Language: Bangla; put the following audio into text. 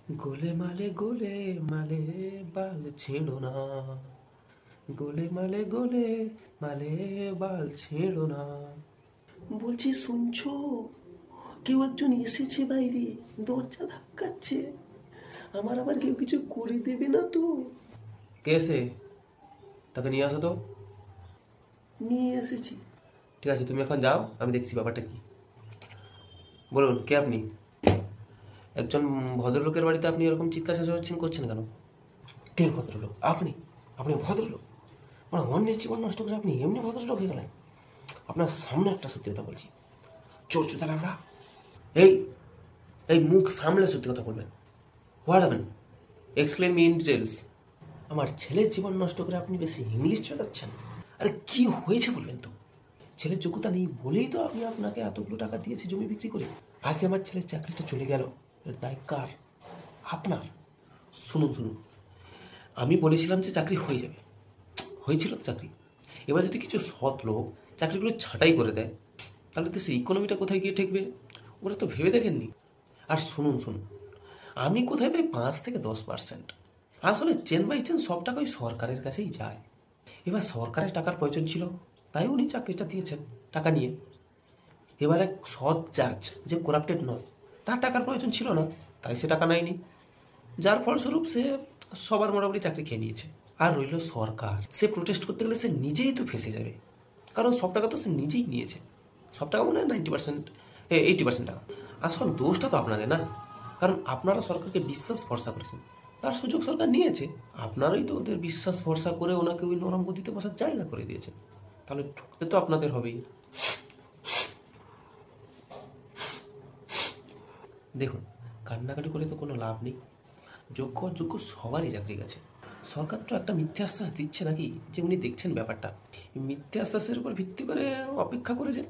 গোলে মালে বাল ছেড়ো না, গোলে মালে বাল ছেড়ো না। বলছি শুনছো, কেউ একজন এসেছে বাইরে, দরজা ধাক্কাচ্ছে। আমার আবার কেউ কিছু করে দেবে না তো? কেসে? তাকে নিয়ে আসো তো। নিয়ে এসেছি। ঠিক আছে, তুমি এখন যাও, আমি দেখছি ব্যাপারটা কি। বলুন, কে আপনি? একজন ভদ্রলোকের বাড়িতে আপনি এরকম চিৎকার চেঁচামেচি করছেন কেন? কে ভদ্রলোক? আপনি? আপনি ভদ্রলোক? মানে অন্যের জীবন নষ্ট করে আপনি এমনি ভদ্রলোক হয়ে গেলেন? আপনার সামনে একটা সত্যি কথা বলছি, চোর চোদার আমরা। এই এই মুখ সামলে সত্যি কথা বলবেন। What happen? Explain me in details. আমার ছেলের জীবন নষ্ট করে আপনি বেশি ইংলিশ চলাচ্ছেন। আরে কি হয়েছে বলবেন তো? ছেলের যোগ্যতা নেই বলেই তো আমি আপনাকে এতগুলো টাকা দিয়েছি জমি বিক্রি করে। আজ আমার ছেলের চাকরিটা চলে গেল, এর দায় কার? আপনার। শুনুন, আমি বলেছিলাম যে চাকরি হয়ে যাবে, হয়েছিল তো চাকরি। এবার যদি কিছু সৎ লোক চাকরিগুলো ছাঁটাই করে দেয়, তাহলে দেশের ইকোনমিটা কোথায় গিয়ে ঠেকবে? ওরা তো ভেবে দেখেননি। আর শুনুন, আমি কোথায় পাই 5 থেকে 10%? আসলে চেন বাই চেন সব টাকা ওই সরকারের কাছেই যায়। এবার সরকারের টাকার প্রয়োজন ছিল, তাই উনি চাকরিটা দিয়েছেন টাকা নিয়ে। এবার এক সৎ জাজ যে করাপ্টেড নয়, তার টাকার প্রয়োজন ছিল না, তাই সে টাকা নেয়নি। যার ফলস্বরূপ সে সবার মোটামুটি চাকরি খেয়ে নিয়েছে। আর রইল সরকার, সে প্রোটেস্ট করতে গেলে সে নিজেই তো ফেঁসে যাবে, কারণ সব টাকা তো সে নিজেই নিয়েছে। সব টাকা মনে হয় 90%, 80% টাকা। আসল দোষটা তো আপনাদের না, কারণ আপনারা সরকারকে বিশ্বাস ভরসা করেছেন, তার সুযোগ সরকার নিয়েছে। আপনারাই তো ওদের বিশ্বাস ভরসা করে ওনাকে ওই নরম গদিতে বসার জায়গা করে দিয়েছেন, তাহলে ঠকতে তো আপনাদের হবেই। দেখুন, কান্নাকাটি করে তো কোনো লাভ নেই। যোগ্য অযোগ্য সবারই চাকরি গেছে। সরকার তো একটা মিথ্যে আশ্বাস দিচ্ছে নাকি যে উনি দেখছেন ব্যাপারটা। মিথ্যে আশ্বাসের উপর ভিত্তি করে অপেক্ষা করেছেন।